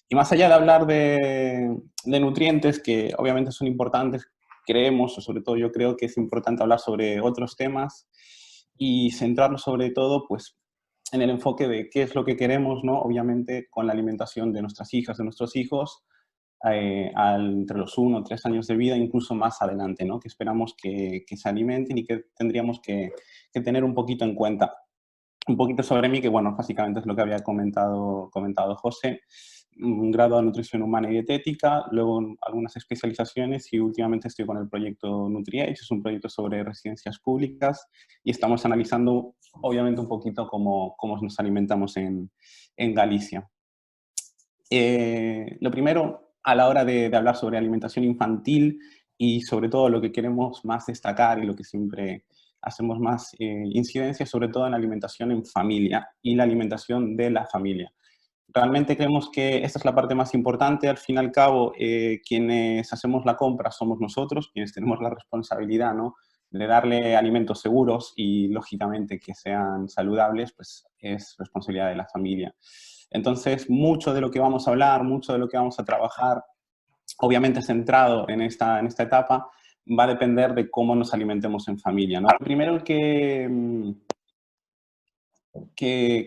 Y más allá de hablar de nutrientes, que obviamente son importantes, creemos, o sobre todo yo creo que es importante hablar sobre otros temas y centrarnos sobre todo pues, en el enfoque de qué es lo que queremos, ¿no? Obviamente con la alimentación de nuestras hijas, de nuestros hijos, entre los 1 o 3 años de vida, incluso más adelante, ¿no? Que esperamos que se alimenten y que tendríamos que tener un poquito en cuenta. Un poquito sobre mí, que bueno, básicamente es lo que había comentado José. Un grado de nutrición humana y dietética, luego algunas especializaciones y últimamente estoy con el proyecto NutriAge, es un proyecto sobre residencias públicas y estamos analizando obviamente un poquito cómo nos alimentamos en Galicia. Lo primero, a la hora de hablar sobre alimentación infantil y sobre todo lo que queremos más destacar y lo que siempre hacemos más incidencia, sobre todo en la alimentación en familia y la alimentación de la familia. Realmente creemos que esta es la parte más importante. Al fin y al cabo, quienes hacemos la compra somos nosotros, quienes tenemos la responsabilidad, ¿no?, de darle alimentos seguros y, lógicamente, que sean saludables, pues es responsabilidad de la familia. Entonces, mucho de lo que vamos a hablar, mucho de lo que vamos a trabajar, obviamente centrado en esta etapa, va a depender de cómo nos alimentemos en familia, ¿no? Primero que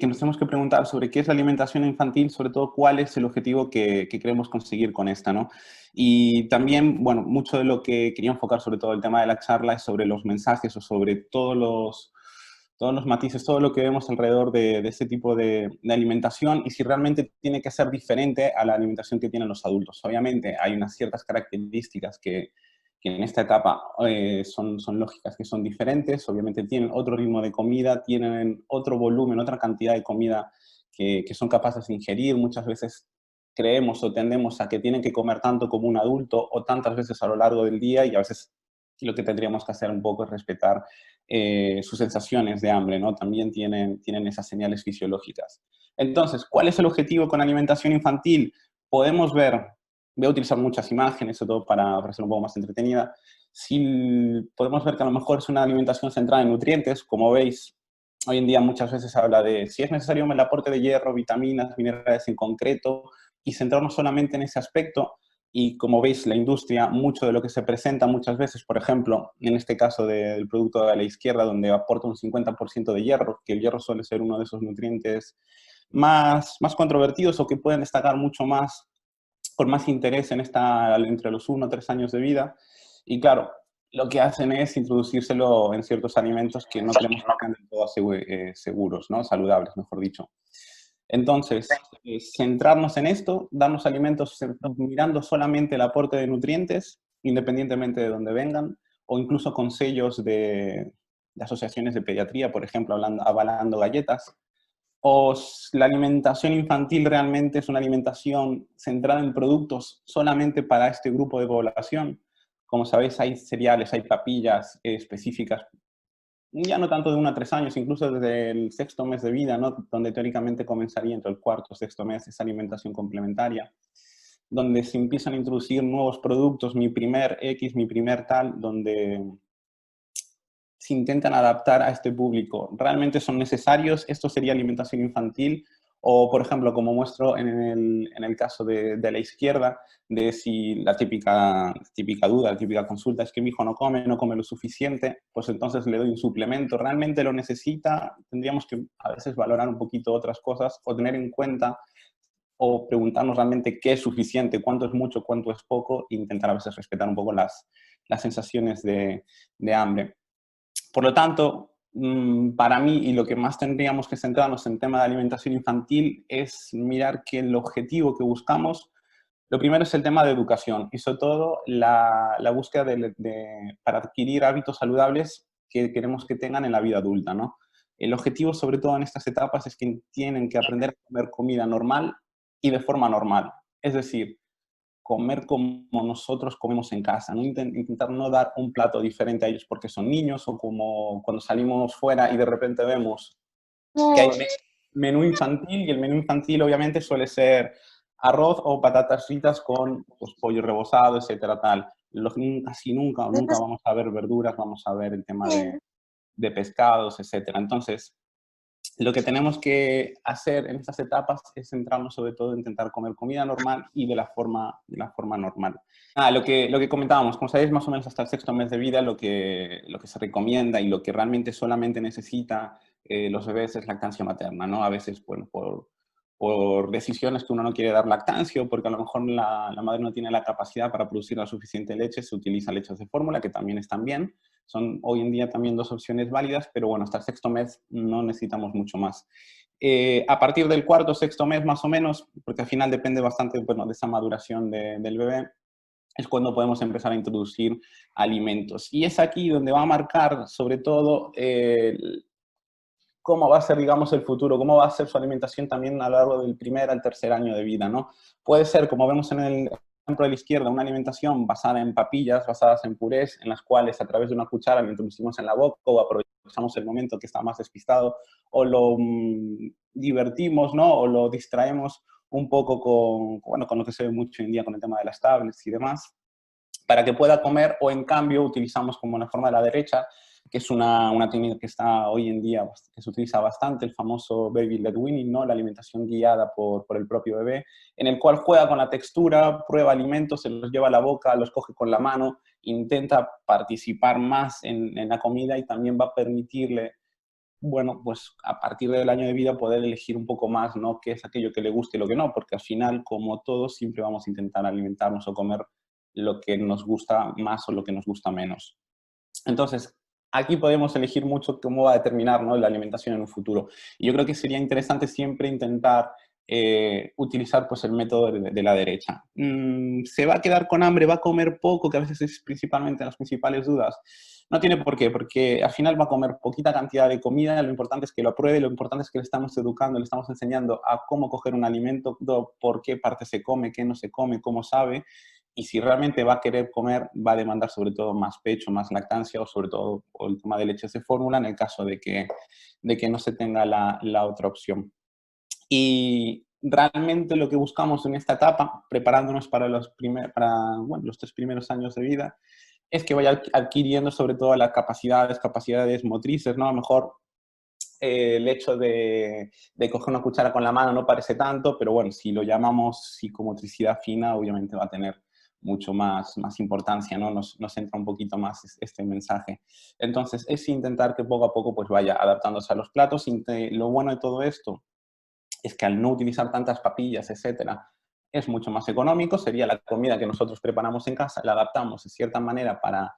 nos tenemos que preguntar sobre qué es la alimentación infantil, sobre todo cuál es el objetivo que queremos conseguir con esta, ¿no? Y también, bueno, mucho de lo que quería enfocar sobre todo el tema de la charla es sobre los mensajes o sobre todos los matices, todo lo que vemos alrededor de este tipo de alimentación y si realmente tiene que ser diferente a la alimentación que tienen los adultos. Obviamente hay unas ciertas características que en esta etapa son lógicas, que son diferentes, obviamente tienen otro ritmo de comida, tienen otro volumen, otra cantidad de comida que son capaces de ingerir. Muchas veces creemos o tendemos a que tienen que comer tanto como un adulto o tantas veces a lo largo del día y a veces lo que tendríamos que hacer un poco es respetar sus sensaciones de hambre, ¿no? También tienen esas señales fisiológicas. Entonces, ¿cuál es el objetivo con alimentación infantil? Podemos ver, voy a utilizar muchas imágenes, sobre todo para ser un poco más entretenida. Si podemos ver que a lo mejor es una alimentación centrada en nutrientes, como veis, hoy en día muchas veces se habla de si es necesario el aporte de hierro, vitaminas, minerales en concreto, y centrarnos solamente en ese aspecto. Y como veis, la industria, mucho de lo que se presenta muchas veces, por ejemplo, en este caso del producto de la izquierda, donde aporta un 50% de hierro, que el hierro suele ser uno de esos nutrientes más controvertidos o que pueden destacar mucho más con más interés entre los 1 o 3 años de vida. Y claro, lo que hacen es introducírselo en ciertos alimentos que no creemos que sean del todo seguros, ¿no? Saludables, mejor dicho. Entonces, centrarnos en esto, darnos alimentos mirando solamente el aporte de nutrientes, independientemente de dónde vengan, o incluso con sellos de asociaciones de pediatría, por ejemplo, avalando galletas, o la alimentación infantil realmente es una alimentación centrada en productos solamente para este grupo de población. Como sabéis, hay cereales, hay papillas específicas, ya no tanto de 1 a 3 años, incluso desde el sexto mes de vida, ¿no?, donde teóricamente comenzaría entre el cuarto o sexto mes esa alimentación complementaria, donde se empiezan a introducir nuevos productos, mi primer X, mi primer tal, donde se intentan adaptar a este público. ¿Realmente son necesarios? ¿Esto sería alimentación infantil? O, por ejemplo, como muestro en el caso de la izquierda, de si la típica duda, la típica consulta es que mi hijo no come lo suficiente, pues entonces le doy un suplemento. ¿Realmente lo necesita? Tendríamos que a veces valorar un poquito otras cosas o tener en cuenta o preguntarnos realmente qué es suficiente, cuánto es mucho, cuánto es poco, e intentar a veces respetar un poco las sensaciones de hambre. Por lo tanto, para mí, y lo que más tendríamos que centrarnos en tema de alimentación infantil, es mirar que el objetivo que buscamos, lo primero es el tema de educación y sobre todo la búsqueda para adquirir hábitos saludables que queremos que tengan en la vida adulta, ¿no? El objetivo, sobre todo en estas etapas, es que tienen que aprender a comer comida normal y de forma normal. Es decir, comer como nosotros comemos en casa, ¿no? Intentar no dar un plato diferente a ellos porque son niños o como cuando salimos fuera y de repente vemos que hay menú infantil y el menú infantil obviamente suele ser arroz o patatas fritas con pues, pollo rebozado, etcétera, tal. Casi nunca vamos a ver verduras, vamos a ver el tema de pescados, etcétera. Entonces, Lo que tenemos que hacer en estas etapas es centrarnos sobre todo en intentar comer comida normal y de la forma normal. Lo que comentábamos, como sabéis, más o menos hasta el sexto mes de vida lo que se recomienda y lo que realmente solamente necesita los bebés es lactancia materna, ¿no? A veces, bueno, por decisiones que uno no quiere dar lactancia o porque a lo mejor la madre no tiene la capacidad para producir la suficiente leche, se utiliza leches de fórmula, que también están bien. Son hoy en día también dos opciones válidas, pero bueno, hasta el sexto mes no necesitamos mucho más. A partir del cuarto o sexto mes más o menos, porque al final depende bastante, bueno, de esa maduración del bebé, es cuando podemos empezar a introducir alimentos. Y es aquí donde va a marcar sobre todo cómo va a ser, digamos, el futuro, cómo va a ser su alimentación también a lo largo del primer al tercer año de vida, ¿no? Puede ser, como vemos en el ejemplo de la izquierda, una alimentación basada en papillas, basadas en purés, en las cuales a través de una cuchara lo introducimos en la boca o aprovechamos el momento que está más despistado o lo divertimos, ¿no? O lo distraemos un poco bueno, con lo que se ve mucho hoy en día con el tema de las tablets y demás, para que pueda comer, o en cambio utilizamos como la forma de la derecha, que es una técnica que está hoy en día, que se utiliza bastante, el famoso baby led weaning, ¿no? La alimentación guiada por el propio bebé, en el cual juega con la textura, prueba alimentos, se los lleva a la boca, los coge con la mano, intenta participar más en la comida y también va a permitirle, bueno, pues a partir del año de vida poder elegir un poco más, ¿no? Qué es aquello que le guste y lo que no, porque al final, como todos, siempre vamos a intentar alimentarnos o comer lo que nos gusta más o lo que nos gusta menos. Entonces, aquí podemos elegir mucho cómo va a determinar, ¿no? La alimentación en un futuro. Y yo creo que sería interesante siempre intentar utilizar pues, el método de la derecha. ¿Se va a quedar con hambre? ¿Va a comer poco? Que a veces es principalmente las principales dudas. No tiene por qué, porque al final va a comer poquita cantidad de comida, lo importante es que lo apruebe, lo importante es que le estamos educando, le estamos enseñando a cómo coger un alimento, por qué parte se come, qué no se come, cómo sabe, y si realmente va a querer comer, va a demandar sobre todo más pecho, más lactancia o sobre todo o el tema de leches de fórmula en el caso de que no se tenga la otra opción. Y realmente lo que buscamos en esta etapa, preparándonos para bueno, los 3 primeros años de vida, es que vaya adquiriendo sobre todo las capacidades motrices, ¿no? A lo mejor el hecho de coger una cuchara con la mano no parece tanto, pero bueno, si lo llamamos psicomotricidad fina, obviamente va a tener mucho más importancia, ¿no? Nos entra un poquito más este mensaje. Entonces, es intentar que poco a poco pues vaya adaptándose a los platos. Lo bueno de todo esto es que al no utilizar tantas papillas, etcétera, es mucho más económico, sería la comida que nosotros preparamos en casa, la adaptamos de cierta manera para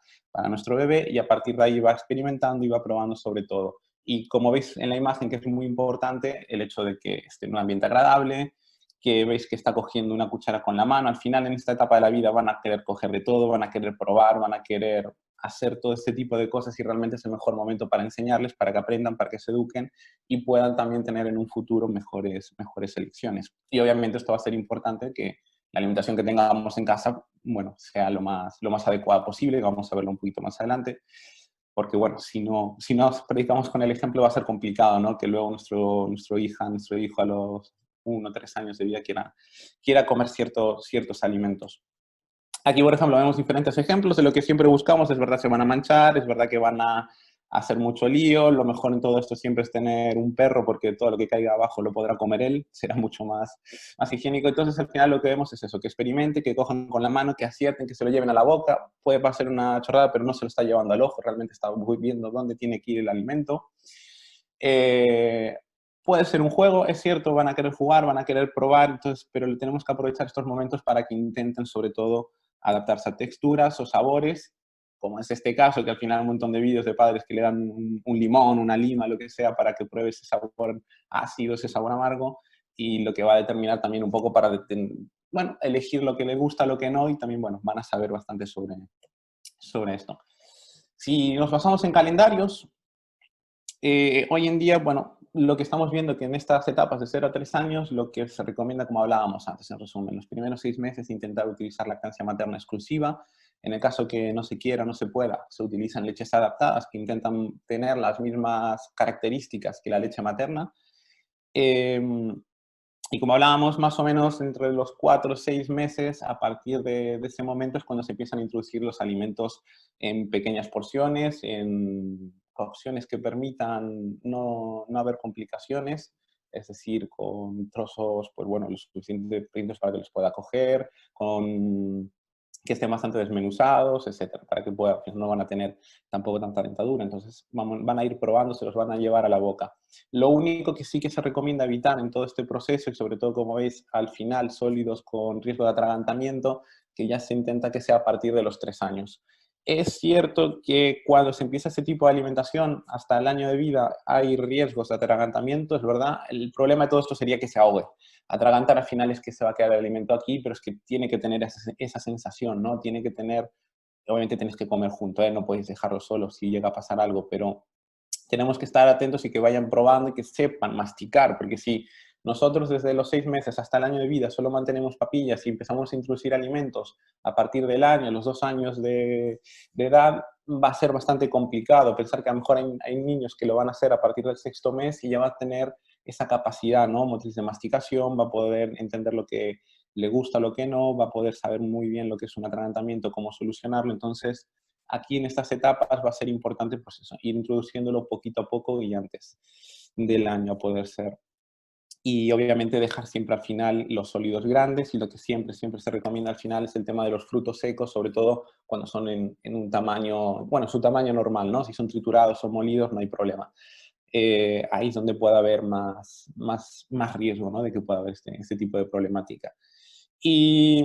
nuestro bebé y a partir de ahí va experimentando y va probando sobre todo. Y como veis en la imagen, que es muy importante, el hecho de que esté en un ambiente agradable, que veis que está cogiendo una cuchara con la mano. Al final, en esta etapa de la vida van a querer coger de todo, van a querer probar, van a querer hacer todo este tipo de cosas y realmente es el mejor momento para enseñarles, para que aprendan, para que se eduquen y puedan también tener en un futuro mejores elecciones. Y obviamente esto va a ser importante, que la alimentación que tengamos en casa, bueno, sea lo más adecuada posible, vamos a verlo un poquito más adelante, porque bueno, si no predicamos con el ejemplo va a ser complicado, ¿no? Que luego nuestro hijo a los 1 o 3 años de vida quiera comer ciertos alimentos. Aquí, por ejemplo, vemos diferentes ejemplos de lo que siempre buscamos. Es verdad, se van a manchar, es verdad que van a hacer mucho lío. Lo mejor en todo esto siempre es tener un perro porque todo lo que caiga abajo lo podrá comer él, será mucho más higiénico. Entonces, al final lo que vemos es eso, que experimente, que cojan con la mano, que acierten, que se lo lleven a la boca. Puede parecer una chorrada, pero no se lo está llevando al ojo, realmente está viendo dónde tiene que ir el alimento. Eh, Puede ser un juego, es cierto, van a querer jugar, van a querer probar, entonces, pero tenemos que aprovechar estos momentos para que intenten sobre todo adaptarse a texturas o sabores, como es este caso, que al final hay un montón de vídeos de padres que le dan un limón, una lima, lo que sea, para que pruebe ese sabor ácido, ese sabor amargo, y lo que va a determinar también un poco para, bueno, elegir lo que le gusta, lo que no, y también, bueno, van a saber bastante sobre esto. Si nos basamos en calendarios, hoy en día, bueno, lo que estamos viendo que en estas etapas de 0 a 3 años, lo que se recomienda, como hablábamos antes, en resumen, los primeros 6 meses intentar utilizar lactancia materna exclusiva. En el caso que no se quiera, no se pueda, se utilizan leches adaptadas que intentan tener las mismas características que la leche materna. Eh, y como hablábamos, más o menos entre los 4 o 6 meses, a partir de ese momento es cuando se empiezan a introducir los alimentos en pequeñas porciones, cocciones que permitan no haber complicaciones, es decir, con trozos, pues bueno, lo suficientemente pequeños para que los pueda coger, con que estén bastante desmenuzados, etcétera, para que pueda, pues no van a tener tampoco tanta dentadura, entonces van a ir probando, se los van a llevar a la boca. Lo único que sí que se recomienda evitar en todo este proceso, y sobre todo, como veis, al final, sólidos con riesgo de atragantamiento, que ya se intenta que sea a partir de los 3 años. Es cierto que cuando se empieza ese tipo de alimentación, hasta el año de vida, hay riesgos de atragantamiento, es verdad. El problema de todo esto sería que se ahogue. Atragantar al final es que se va a quedar el alimento aquí, pero es que tiene que tener esa sensación, ¿no? Tiene que tener, obviamente tienes que comer junto, ¿eh? No puedes dejarlo solo si llega a pasar algo, pero tenemos que estar atentos y que vayan probando y que sepan masticar, porque si nosotros desde los 6 meses hasta el año de vida solo mantenemos papillas y empezamos a introducir alimentos a partir del año, los 2 años de edad, va a ser bastante complicado. Pensar que a lo mejor hay niños que lo van a hacer a partir del 6.º mes y ya va a tener esa capacidad, ¿no? Motriz de masticación, va a poder entender lo que le gusta, lo que no, va a poder saber muy bien lo que es un atragantamiento, cómo solucionarlo. Entonces, aquí en estas etapas va a ser importante, pues eso, ir introduciéndolo poquito a poco y antes del año a poder ser. Y obviamente dejar siempre al final los sólidos grandes, y lo que siempre se recomienda al final es el tema de los frutos secos, sobre todo cuando son en un tamaño, bueno, su tamaño normal, ¿no? Si son triturados o molidos no hay problema. Ahí es donde puede haber más riesgo, ¿no? De que pueda haber este tipo de problemática. Y,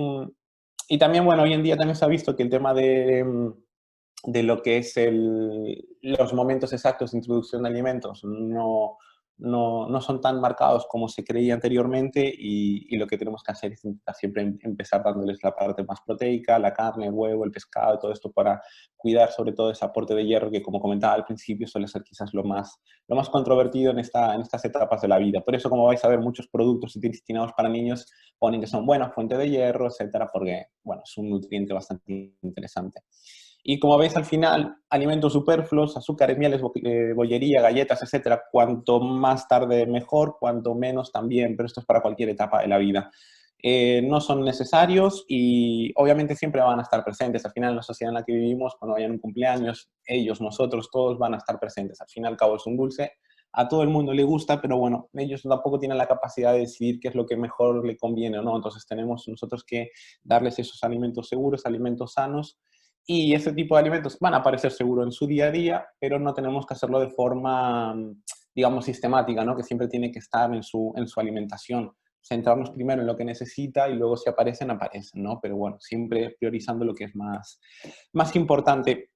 y también, bueno, hoy en día también se ha visto que el tema de lo que es los momentos exactos de introducción de alimentos no son tan marcados como se creía anteriormente, y lo que tenemos que hacer es intentar siempre empezar dándoles la parte más proteica, la carne, el huevo, el pescado, todo esto para cuidar sobre todo ese aporte de hierro que, como comentaba al principio, suele ser quizás lo más controvertido en estas etapas de la vida. Por eso, como vais a ver, muchos productos destinados para niños ponen que son buena fuente de hierro, etcétera, porque, bueno, es un nutriente bastante interesante. Y como veis al final, alimentos superfluos, azúcares, mieles, bollería, galletas, etcétera, cuanto más tarde mejor, cuanto menos también, pero esto es para cualquier etapa de la vida. No son necesarios y obviamente siempre van a estar presentes. Al final, en la sociedad en la que vivimos, cuando vayan un cumpleaños, ellos, nosotros, todos van a estar presentes. Al fin y al cabo es un dulce, a todo el mundo le gusta, pero bueno, ellos tampoco tienen la capacidad de decidir qué es lo que mejor le conviene o no. Entonces tenemos nosotros que darles esos alimentos seguros, alimentos sanos, y ese tipo de alimentos van a aparecer seguro en su día a día, pero no tenemos que hacerlo de forma, digamos, sistemática, ¿no? Que siempre tiene que estar en su alimentación. Centrarnos primero en lo que necesita y luego si aparecen, aparecen, ¿no? Pero bueno, siempre priorizando lo que es más importante.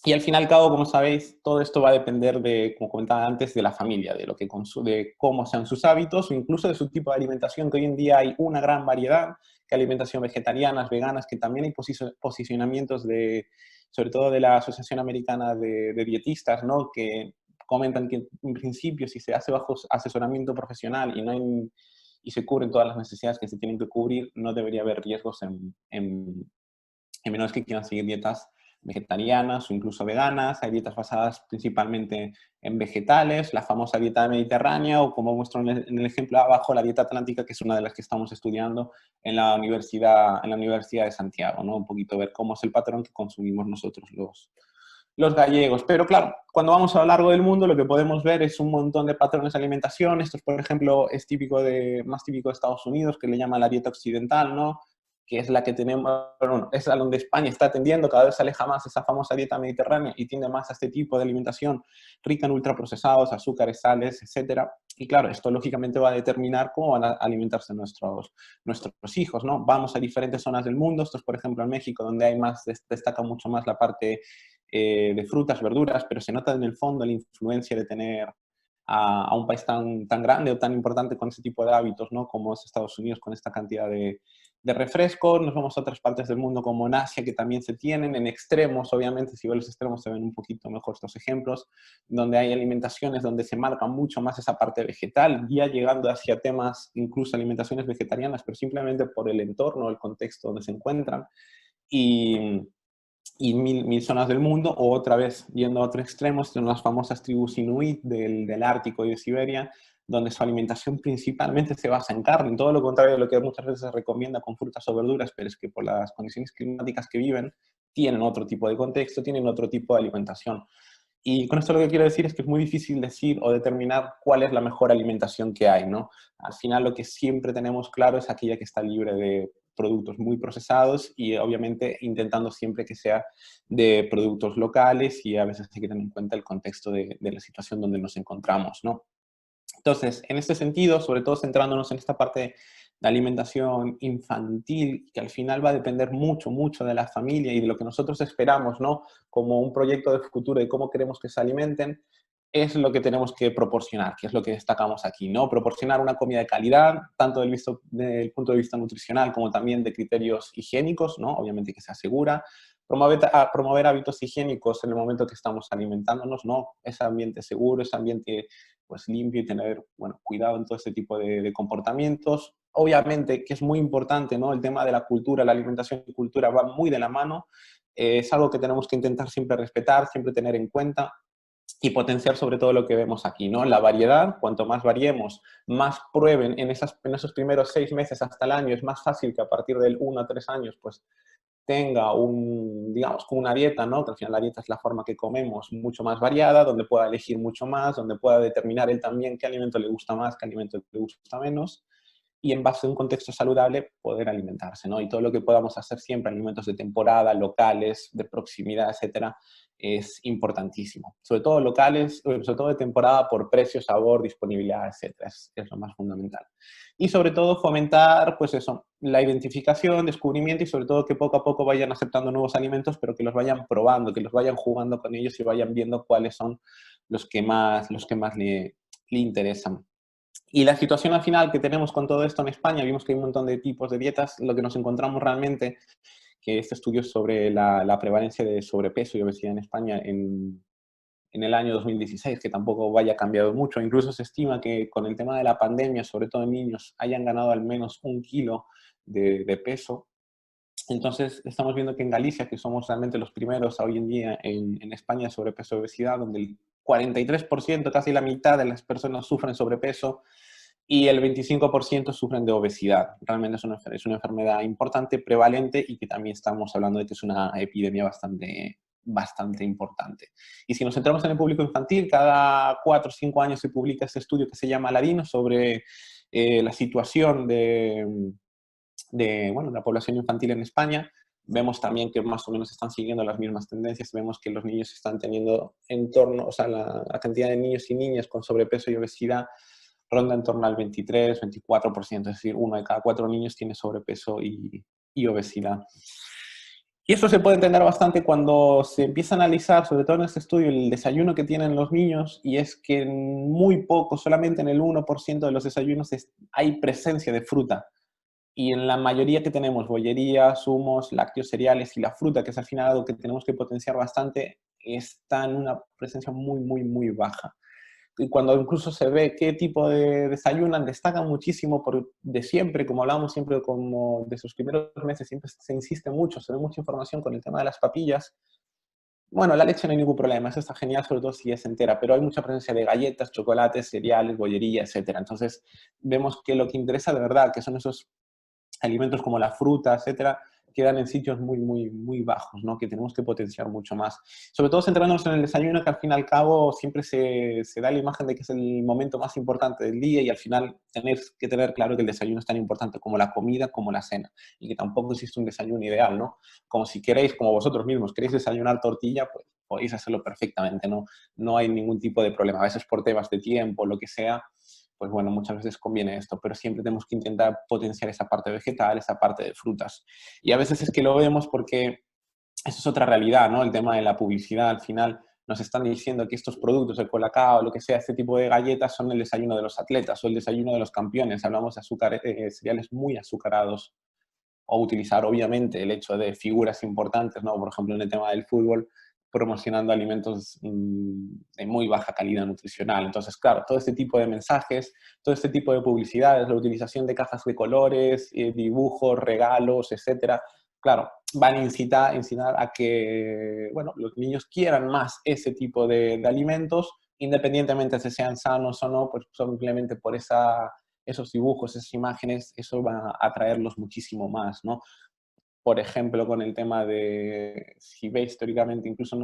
Y al fin y al cabo, como sabéis, todo esto va a depender de, como comentaba antes, de la familia, de lo que consume, de cómo sean sus hábitos o incluso de su tipo de alimentación, que hoy en día hay una gran variedad, que alimentación vegetarianas, veganas, que también hay posicionamientos de, sobre todo de la Asociación Americana de Dietistas, ¿no? Que comentan que en principio si se hace bajo asesoramiento profesional y se cubren todas las necesidades que se tienen que cubrir, no debería haber riesgos en menores que quieran seguir dietas vegetarianas o incluso veganas. Hay dietas basadas principalmente en vegetales, la famosa dieta mediterránea, o como muestro en el ejemplo abajo, la dieta atlántica, que es una de las que estamos estudiando en la Universidad de Santiago, ¿no? Un poquito ver cómo es el patrón que consumimos nosotros los gallegos. Pero claro, cuando vamos a lo largo del mundo, lo que podemos ver es un montón de patrones de alimentación. Esto, por ejemplo, es más típico de Estados Unidos, que le llaman la dieta occidental, ¿no? Que es la que tenemos, bueno, es a donde España está tendiendo, cada vez se aleja más esa famosa dieta mediterránea y tiende más a este tipo de alimentación rica en ultraprocesados, azúcares, sales, etcétera. Y claro, esto lógicamente va a determinar cómo van a alimentarse nuestros hijos, ¿no? Vamos a diferentes zonas del mundo. Esto es, por ejemplo, en México, donde destaca mucho más la parte de frutas, verduras, pero se nota en el fondo la influencia de tener a un país tan grande o tan importante con ese tipo de hábitos, ¿no? Como es Estados Unidos, con esta cantidad de refrescos. Nos vamos a otras partes del mundo como en Asia, que también se tienen en extremos, obviamente, si ves los extremos se ven un poquito mejor estos ejemplos, donde hay alimentaciones donde se marca mucho más esa parte vegetal, ya llegando hacia temas, incluso alimentaciones vegetarianas, pero simplemente por el entorno, el contexto donde se encuentran. Y mil zonas del mundo, o otra vez yendo a otro extremo, son las famosas tribus inuit del Ártico y de Siberia, donde su alimentación principalmente se basa en carne, en todo lo contrario de lo que muchas veces se recomienda con frutas o verduras, pero es que por las condiciones climáticas que viven, tienen otro tipo de contexto, tienen otro tipo de alimentación. Y con esto lo que quiero decir es que es muy difícil decir o determinar cuál es la mejor alimentación que hay, ¿no? Al final lo que siempre tenemos claro es aquella que está libre de productos muy procesados y obviamente intentando siempre que sea de productos locales y a veces hay que tener en cuenta el contexto de la situación donde nos encontramos, ¿no? Entonces, en este sentido, sobre todo centrándonos en esta parte de alimentación infantil, que al final va a depender mucho, mucho de la familia y de lo que nosotros esperamos, ¿no? Como un proyecto de futuro de cómo queremos que se alimenten, es lo que tenemos que proporcionar, que es lo que destacamos aquí, ¿no? Proporcionar una comida de calidad, tanto del punto de vista nutricional como también de criterios higiénicos, ¿no? Obviamente que se asegura. Promover hábitos higiénicos en el momento que estamos alimentándonos, ¿no? Ese ambiente seguro, ese ambiente pues limpio y tener, bueno, cuidado en todo este tipo de comportamientos. Obviamente que es muy importante, ¿no? El tema de la cultura, la alimentación y cultura va muy de la mano. Es algo que tenemos que intentar siempre respetar, siempre tener en cuenta y potenciar sobre todo lo que vemos aquí, ¿no? La variedad, cuanto más variemos, más prueben en esos primeros 6 meses hasta el año, es más fácil que a partir del 1 a 3 años, pues tenga digamos, como una dieta, ¿no? Que al final la dieta es la forma que comemos mucho más variada, donde pueda elegir mucho más, donde pueda determinar él también qué alimento le gusta más, qué alimento le gusta menos, y en base a un contexto saludable poder alimentarse, ¿no? Y todo lo que podamos hacer siempre, alimentos de temporada, locales, de proximidad, etcétera, es importantísimo. Sobre todo locales, sobre todo de temporada por precio, sabor, disponibilidad, etcétera, es lo más fundamental. Y sobre todo fomentar, pues eso, la identificación, descubrimiento y sobre todo que poco a poco vayan aceptando nuevos alimentos, pero que los vayan probando, que los vayan jugando con ellos y vayan viendo cuáles son los que más le interesan. Y la situación al final que tenemos con todo esto en España, vimos que hay un montón de tipos de dietas, lo que nos encontramos realmente, que este estudio sobre la prevalencia de sobrepeso y obesidad en España en el año 2016, que tampoco vaya cambiado mucho, incluso se estima que con el tema de la pandemia, sobre todo en niños, hayan ganado al menos 1 kilo de peso. Entonces, estamos viendo que en Galicia, que somos realmente los primeros hoy en día en España sobrepeso y obesidad, donde el 43%, casi la mitad de las personas sufren sobrepeso y el 25% sufren de obesidad. Realmente es una enfermedad importante, prevalente y que también estamos hablando de que es una epidemia bastante importante. Y si nos centramos en el público infantil, cada 4 o 5 años se publica este estudio que se llama Ladino sobre la situación bueno, la población infantil en España. Vemos también que más o menos están siguiendo las mismas tendencias. Vemos que los niños están teniendo en torno, o sea, la cantidad de niños y niñas con sobrepeso y obesidad ronda en torno al 23-24%, es decir, 1 de cada 4 niños tiene sobrepeso y obesidad. Y eso se puede entender bastante cuando se empieza a analizar, sobre todo en este estudio, el desayuno que tienen los niños, y es que en muy poco, solamente en el 1% de los desayunos hay presencia de fruta. Y en la mayoría que tenemos, bollería, zumos, lácteos, cereales y la fruta, que es al final algo que tenemos que potenciar bastante, está en una presencia muy, muy, muy baja. Y cuando incluso se ve qué tipo de desayunan, destacan muchísimo de siempre, como hablamos siempre como de sus primeros meses, siempre se insiste mucho, se ve mucha información con el tema de las papillas. Bueno, la leche no hay ningún problema, eso está genial, sobre todo si es entera, pero hay mucha presencia de galletas, chocolates, cereales, bollería, etcétera. Entonces, vemos que lo que interesa de verdad, que son esos alimentos como la fruta, etcétera, quedan en sitios muy, muy, muy bajos, ¿no? Que tenemos que potenciar mucho más. Sobre todo centrándonos en el desayuno, que al fin y al cabo siempre se da la imagen de que es el momento más importante del día y al final tenéis que tener claro que el desayuno es tan importante como la comida, como la cena, y que tampoco existe un desayuno ideal, ¿no? Como si queréis, como vosotros mismos, queréis desayunar tortilla, pues podéis hacerlo perfectamente, ¿no? No hay ningún tipo de problema. A veces por temas de tiempo, lo que sea, pues bueno, muchas veces conviene esto, pero siempre tenemos que intentar potenciar esa parte vegetal, esa parte de frutas. Y a veces es que lo vemos porque eso es otra realidad, ¿no? El tema de la publicidad, al final nos están diciendo que estos productos, el colacao, lo que sea, este tipo de galletas son el desayuno de los atletas o el desayuno de los campeones. Hablamos de cereales muy azucarados o utilizar, obviamente, el hecho de figuras importantes, ¿no? Por ejemplo, en el tema del fútbol, promocionando alimentos de muy baja calidad nutricional. Entonces, claro, todo este tipo de mensajes, todo este tipo de publicidades, la utilización de cajas de colores, dibujos, regalos, etcétera, claro, van a incitar a que, bueno, los niños quieran más ese tipo de alimentos, independientemente de si sean sanos o no, pues simplemente por esos dibujos, esas imágenes, eso va a atraerlos muchísimo más, ¿no? Por ejemplo, con el tema de, si veis históricamente, incluso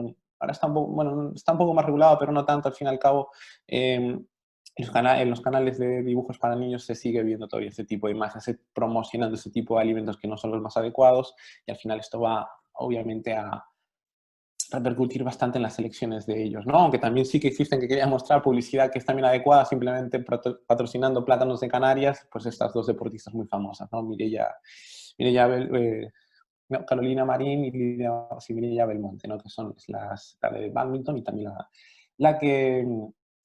ahora está un poco, bueno, está un poco más regulado, pero no tanto, al fin y al cabo. En los canales de dibujos para niños se sigue viendo todavía ese tipo de imágenes, se promocionando ese tipo de alimentos que no son los más adecuados, y al final esto va obviamente a repercutir bastante en las elecciones de ellos, ¿no? Aunque también sí que existen, que quería mostrar publicidad que es también adecuada, simplemente patrocinando plátanos de Canarias, pues estas dos deportistas muy famosas, ¿no? Mireia no, Carolina Marín y Mireia Belmonte, ¿no? Que son la de badminton y también la que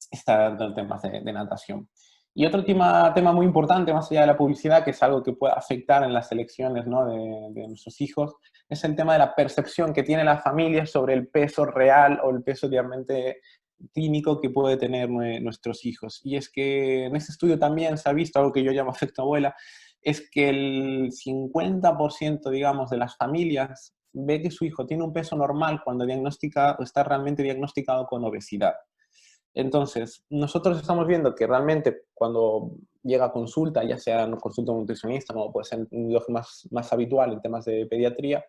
está en temas de natación. Y otro tema muy importante, más allá de la publicidad, que es algo que puede afectar en las elecciones, ¿no?, de nuestros hijos, es el tema de la percepción que tiene la familia sobre el peso real o el peso realmente clínico que puede tener nuestros hijos. Y es que en este estudio también se ha visto algo que yo llamo efecto abuela, es que el 50%, digamos, de las familias ve que su hijo tiene un peso normal cuando está realmente diagnosticado con obesidad. Entonces, nosotros estamos viendo que realmente cuando llega a consulta, ya sea una consulta de un nutricionista, como puede ser lo más habitual en temas de pediatría,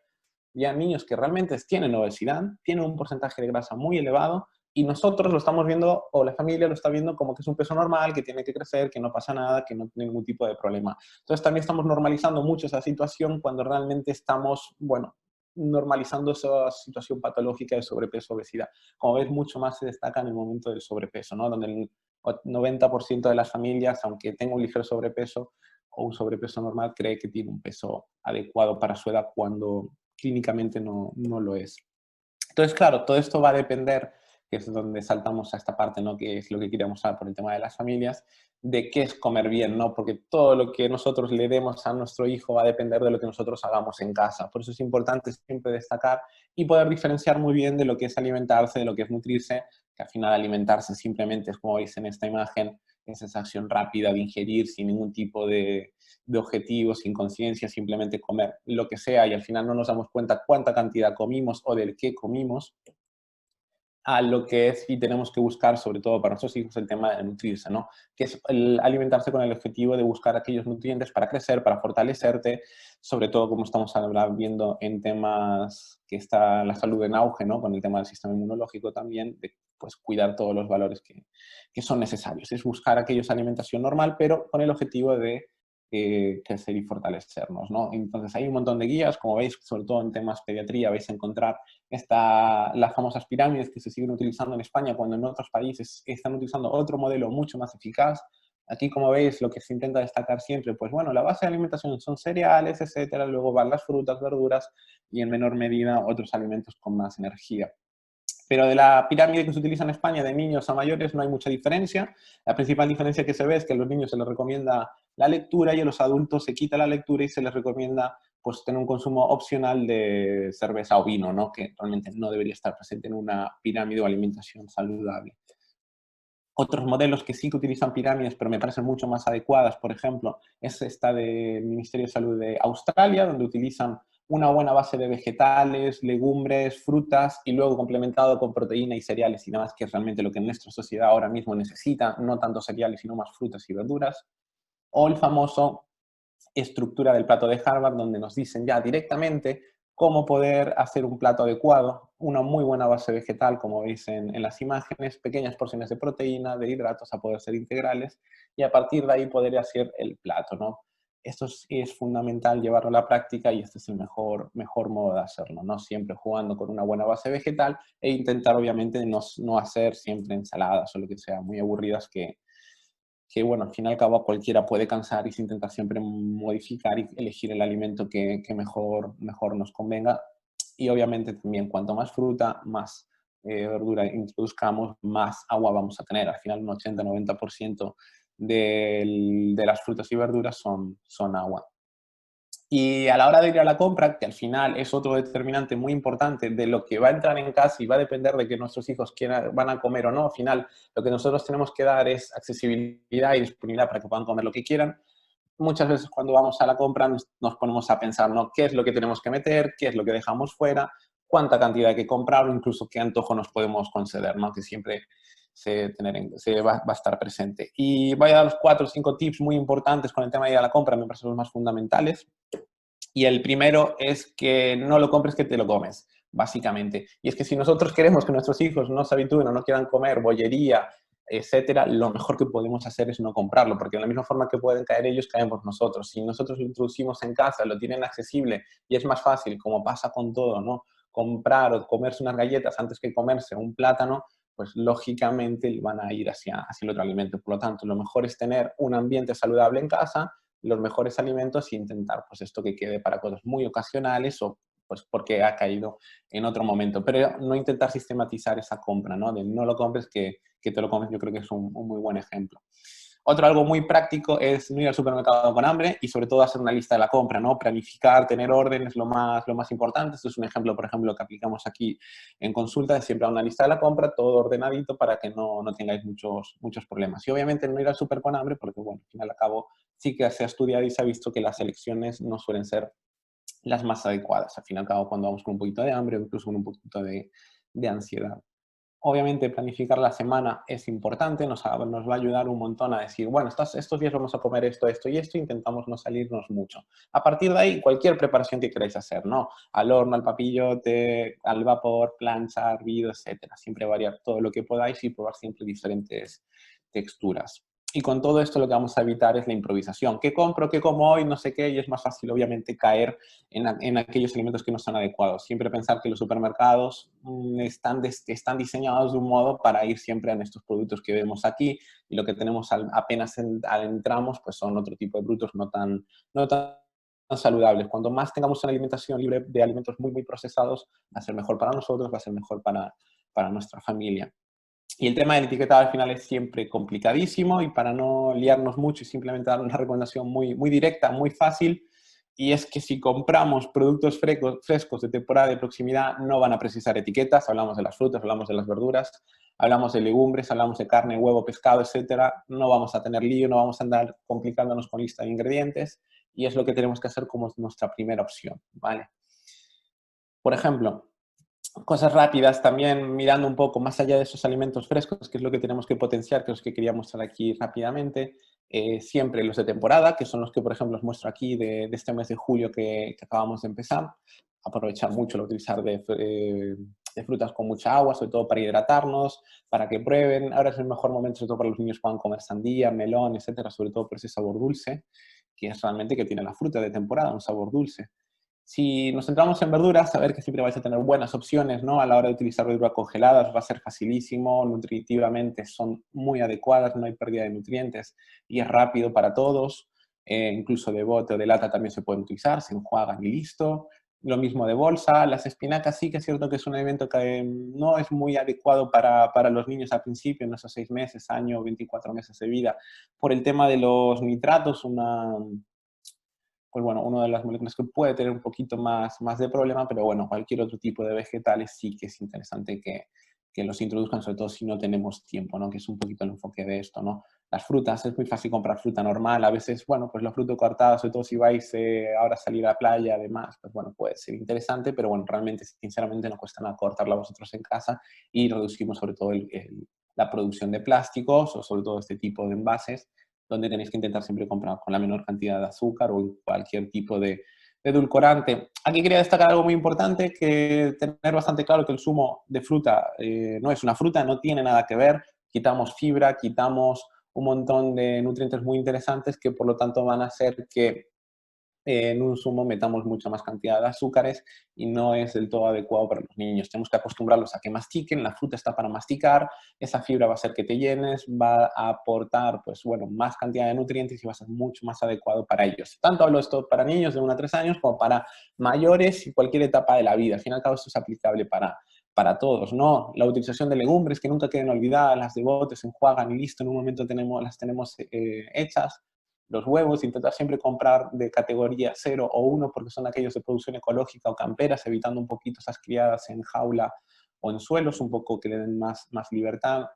ya niños que realmente tienen obesidad, tienen un porcentaje de grasa muy elevado, y nosotros lo estamos viendo, o la familia lo está viendo como que es un peso normal, que tiene que crecer, que no pasa nada, que no tiene ningún tipo de problema. Entonces también estamos normalizando mucho esa situación cuando realmente estamos, bueno, normalizando esa situación patológica de sobrepeso, obesidad. Como ves, mucho más se destaca en el momento del sobrepeso, ¿no? Donde el 90% de las familias, aunque tenga un ligero sobrepeso o un sobrepeso normal, cree que tiene un peso adecuado para su edad cuando clínicamente no lo es. Entonces, claro, todo esto va a depender, que es donde saltamos a esta parte, ¿no?, que es lo que queríamos hablar por el tema de las familias, de qué es comer bien, ¿no? Porque todo lo que nosotros le demos a nuestro hijo va a depender de lo que nosotros hagamos en casa. Por eso es importante siempre destacar y poder diferenciar muy bien de lo que es alimentarse, de lo que es nutrirse, que al final alimentarse simplemente es, como veis en esta imagen, es esa acción rápida de ingerir sin ningún tipo de objetivos, sin conciencia, simplemente comer lo que sea, y al final no nos damos cuenta cuánta cantidad comimos o del qué comimos, a lo que es, y tenemos que buscar, sobre todo para nuestros hijos, el tema de nutrirse, ¿no? Que es el alimentarse con el objetivo de buscar aquellos nutrientes para crecer, para fortalecerte, sobre todo como estamos viendo en temas que está la salud en auge, ¿no? Con el tema del sistema inmunológico también, de pues cuidar todos los valores que son necesarios. Es buscar aquellos alimentación normal, pero con el objetivo de crecer y fortalecernos, ¿no? Entonces hay un montón de guías, como veis, sobre todo en temas pediatría, vais a encontrar las famosas pirámides que se siguen utilizando en España, cuando en otros países están utilizando otro modelo mucho más eficaz. Aquí, como veis, lo que se intenta destacar siempre, pues bueno, la base de alimentación son cereales, etcétera, luego van las frutas, verduras y en menor medida otros alimentos con más energía. Pero de la pirámide que se utiliza en España de niños a mayores no hay mucha diferencia. La principal diferencia que se ve es que a los niños se les recomienda la lectura y a los adultos se quita la lectura y se les recomienda pues tener un consumo opcional de cerveza o vino, ¿no?, que realmente no debería estar presente en una pirámide o alimentación saludable. Otros modelos que sí que utilizan pirámides, pero me parecen mucho más adecuadas, por ejemplo, es esta del Ministerio de Salud de Australia, donde utilizan una buena base de vegetales, legumbres, frutas y luego complementado con proteína y cereales y demás, que es realmente lo que nuestra sociedad ahora mismo necesita, no tanto cereales, sino más frutas y verduras. O el famoso estructura del plato de Harvard, donde nos dicen ya directamente cómo poder hacer un plato adecuado, una muy buena base vegetal, como veis en las imágenes, pequeñas porciones de proteína, de hidratos a poder ser integrales, y a partir de ahí poder hacer el plato, ¿no? Esto es fundamental llevarlo a la práctica y este es el mejor modo de hacerlo, ¿no? Siempre jugando con una buena base vegetal e intentar obviamente no hacer siempre ensaladas o lo que sea muy aburridas que bueno, al fin y al cabo cualquiera puede cansar y se intenta siempre modificar y elegir el alimento que mejor nos convenga. Y obviamente también cuanto más fruta, más verdura introduzcamos, más agua vamos a tener. Al final un 80-90% de las frutas y verduras son agua. Y a la hora de ir a la compra, que al final es otro determinante muy importante de lo que va a entrar en casa y va a depender de que nuestros hijos van a comer o no, al final lo que nosotros tenemos que dar es accesibilidad y disponibilidad para que puedan comer lo que quieran. Muchas veces cuando vamos a la compra nos ponemos a pensar, ¿no?, qué es lo que tenemos que meter, qué es lo que dejamos fuera, cuánta cantidad hay que comprar o incluso qué antojo nos podemos conceder, ¿no?, que siempre va a estar presente. Y voy a dar los 4 o 5 tips muy importantes con el tema de ir a la compra, me parecen los más fundamentales. Y el primero es que no lo compres, que te lo comes. básicamente. Y es que si nosotros queremos que nuestros hijos no se habitúen o no quieran comer bollería, etcétera, lo mejor que podemos hacer es no comprarlo, porque de la misma forma que pueden caer ellos, caemos nosotros. Si nosotros lo introducimos en casa, lo tienen accesible y es más fácil, como pasa con todo, ¿no? Comprar o comerse unas galletas antes que comerse un plátano, pues lógicamente van a ir hacia el otro alimento. Por lo tanto, lo mejor es tener un ambiente saludable en casa, los mejores alimentos, e intentar pues esto que quede para cosas muy ocasionales o pues porque ha caído en otro momento. Pero no intentar sistematizar esa compra, ¿no? De no lo compres, que te lo comes, yo creo que es un muy buen ejemplo. Otro algo muy práctico es no ir al supermercado con hambre y sobre todo hacer una lista de la compra, ¿no? Planificar, tener orden es lo más importante. Esto es un ejemplo, por ejemplo, que aplicamos aquí en consulta, de siempre una lista de la compra, todo ordenadito para que no tengáis muchos problemas. Y obviamente no ir al super con hambre porque, bueno, al final y al cabo sí que se ha estudiado y se ha visto que las elecciones no suelen ser las más adecuadas. Al fin y al cabo, cuando vamos con un poquito de hambre o incluso con un poquito de ansiedad. Obviamente, planificar la semana es importante, nos va a ayudar un montón a decir, bueno, estos días vamos a comer esto y esto, intentamos no salirnos mucho. A partir de ahí, cualquier preparación que queráis hacer, ¿no? Al horno, al papillote, al vapor, plancha, hervido, etcétera. Siempre variar todo lo que podáis y probar siempre diferentes texturas. Y con todo esto lo que vamos a evitar es la improvisación. ¿Qué compro? ¿Qué como hoy? No sé qué. Y es más fácil, obviamente, caer en aquellos alimentos que no son adecuados. Siempre pensar que los supermercados están diseñados de un modo para ir siempre a estos productos que vemos aquí y lo que tenemos apenas adentramos pues son otro tipo de productos no tan saludables. Cuanto más tengamos una alimentación libre de alimentos muy procesados, va a ser mejor para nosotros, va a ser mejor para nuestra familia. Y el tema del etiquetado al final es siempre complicadísimo y para no liarnos mucho y simplemente dar una recomendación muy directa, muy fácil, y es que si compramos productos frescos de temporada de proximidad no van a precisar etiquetas, hablamos de las frutas, hablamos de las verduras, hablamos de legumbres, hablamos de carne, huevo, pescado, etcétera, no vamos a tener lío, no vamos a andar complicándonos con lista de ingredientes y es lo que tenemos que hacer como nuestra primera opción, ¿vale? Por ejemplo, cosas rápidas también, mirando un poco más allá de esos alimentos frescos, que es lo que tenemos que potenciar, que es los que quería mostrar aquí rápidamente. Siempre los de temporada, que son los que, por ejemplo, os muestro aquí de este mes de julio que acabamos de empezar. Aprovechar mucho el utilizar de frutas con mucha agua, sobre todo para hidratarnos, para que prueben. Ahora es el mejor momento, sobre todo para los niños, puedan comer sandía, melón, etcétera, sobre todo por ese sabor dulce, que es realmente que tiene la fruta de temporada, un sabor dulce. Si nos centramos en verduras, saber que siempre vais a tener buenas opciones, ¿no? A la hora de utilizar verduras congeladas va a ser facilísimo, nutritivamente son muy adecuadas, no hay pérdida de nutrientes y es rápido para todos. Incluso de bote o de lata también se pueden utilizar, se enjuagan y listo. Lo mismo de bolsa. Las espinacas sí que es cierto que es un alimento que no es muy adecuado para los niños al principio, en esos 6 meses, año, 24 meses de vida, por el tema de los nitratos, pues bueno, una de las moléculas que puede tener un poquito más de problema, pero bueno, cualquier otro tipo de vegetales sí que es interesante que los introduzcan, sobre todo si no tenemos tiempo, ¿no? Que es un poquito el enfoque de esto, ¿no? Las frutas, es muy fácil comprar fruta normal, a veces, bueno, pues los frutos cortados, sobre todo si vais ahora a salir a la playa, además, pues bueno, puede ser interesante, pero bueno, realmente, sinceramente, no cuesta nada cortarla vosotros en casa y reducimos sobre todo la producción de plásticos o sobre todo este tipo de envases donde tenéis que intentar siempre comprar con la menor cantidad de azúcar o cualquier tipo de edulcorante. Aquí quería destacar algo muy importante, que tener bastante claro que el zumo de fruta no es una fruta, no tiene nada que ver, quitamos fibra, quitamos un montón de nutrientes muy interesantes que por lo tanto van a hacer que en un zumo metamos mucha más cantidad de azúcares y no es del todo adecuado para los niños. Tenemos que acostumbrarlos a que mastiquen, la fruta está para masticar, esa fibra va a hacer que te llenes, va a aportar, pues bueno, más cantidad de nutrientes y va a ser mucho más adecuado para ellos. Tanto hablo esto para niños de 1 a 3 años como para mayores y cualquier etapa de la vida. Al fin y al cabo esto es aplicable para todos, ¿no? La utilización de legumbres que nunca queden olvidadas, las de botes, se enjuagan y listo, en un momento las tenemos hechas. Los huevos, intentar siempre comprar de categoría 0 o 1 porque son aquellos de producción ecológica o camperas, evitando un poquito esas criadas en jaula o en suelos, un poco que le den más libertad.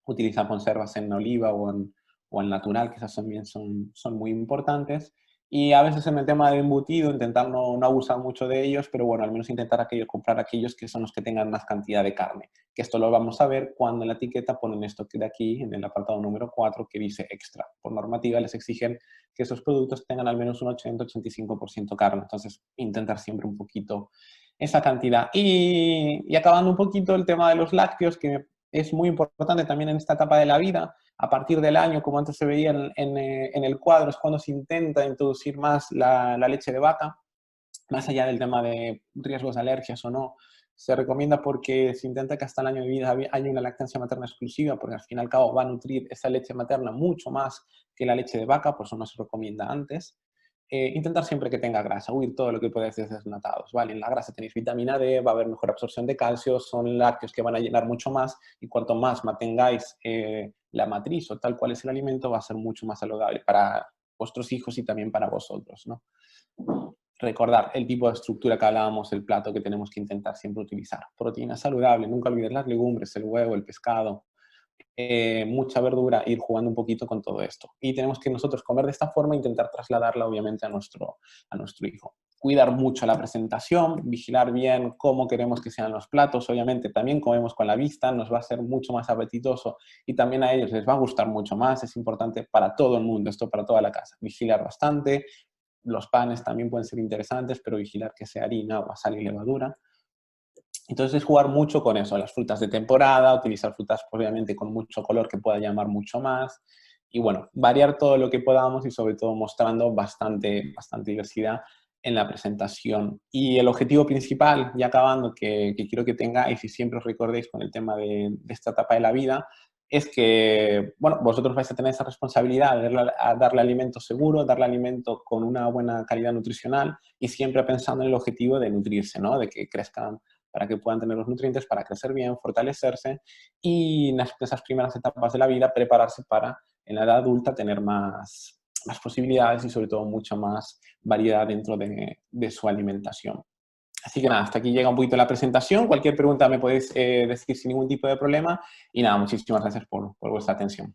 Utilizar conservas en oliva o en natural, que esas también son muy importantes. Y a veces en el tema del embutido, intentar no abusar mucho de ellos, pero bueno, al menos intentar comprar aquellos que son los que tengan más cantidad de carne. Que esto lo vamos a ver cuando en la etiqueta ponen esto que de aquí, en el apartado número 4, que dice extra. Por normativa les exigen que esos productos tengan al menos un 80-85% carne. Entonces, intentar siempre un poquito esa cantidad. Y acabando un poquito el tema de los lácteos, que es muy importante también en esta etapa de la vida. A partir del año, como antes se veía en el cuadro, es cuando se intenta introducir más la leche de vaca, más allá del tema de riesgos de alergias o no. Se recomienda porque se intenta que hasta el año de vida haya una lactancia materna exclusiva, porque al fin y al cabo va a nutrir esa leche materna mucho más que la leche de vaca, por eso no se recomienda antes. Intentar siempre que tenga grasa, huir todo lo que puede ser desnatados, ¿vale? En la grasa tenéis vitamina D, va a haber mejor absorción de calcio, son lácteos que van a llenar mucho más y cuanto más mantengáis la matriz o tal cual es el alimento, va a ser mucho más saludable para vuestros hijos y también para vosotros, ¿no? Recordar el tipo de estructura que hablábamos, el plato que tenemos que intentar siempre utilizar. Proteína saludable, nunca olvides las legumbres, el huevo, el pescado, mucha verdura, ir jugando un poquito con todo esto. Y tenemos que nosotros comer de esta forma e intentar trasladarla obviamente a nuestro hijo. Cuidar mucho la presentación, vigilar bien cómo queremos que sean los platos. Obviamente también comemos con la vista, nos va a ser mucho más apetitoso y también a ellos les va a gustar mucho más. Es importante para todo el mundo, esto para toda la casa. Vigilar bastante. Los panes también pueden ser interesantes, pero vigilar que sea harina, agua, sal y levadura. Entonces, jugar mucho con eso, las frutas de temporada, utilizar frutas obviamente con mucho color que pueda llamar mucho más. Y bueno, variar todo lo que podamos y sobre todo mostrando bastante diversidad en la presentación. Y el objetivo principal, ya acabando, que quiero que tengáis y siempre os recordéis con el tema de esta etapa de la vida, es que, bueno, vosotros vais a tener esa responsabilidad de darle alimento seguro, darle alimento con una buena calidad nutricional y siempre pensando en el objetivo de nutrirse, ¿no? De que crezcan para que puedan tener los nutrientes para crecer bien, fortalecerse y en esas primeras etapas de la vida prepararse para en la edad adulta tener más posibilidades y sobre todo mucha más variedad dentro de su alimentación. Así que nada, hasta aquí llega un poquito la presentación. Cualquier pregunta me podéis decir sin ningún tipo de problema. Y nada, muchísimas gracias por vuestra atención.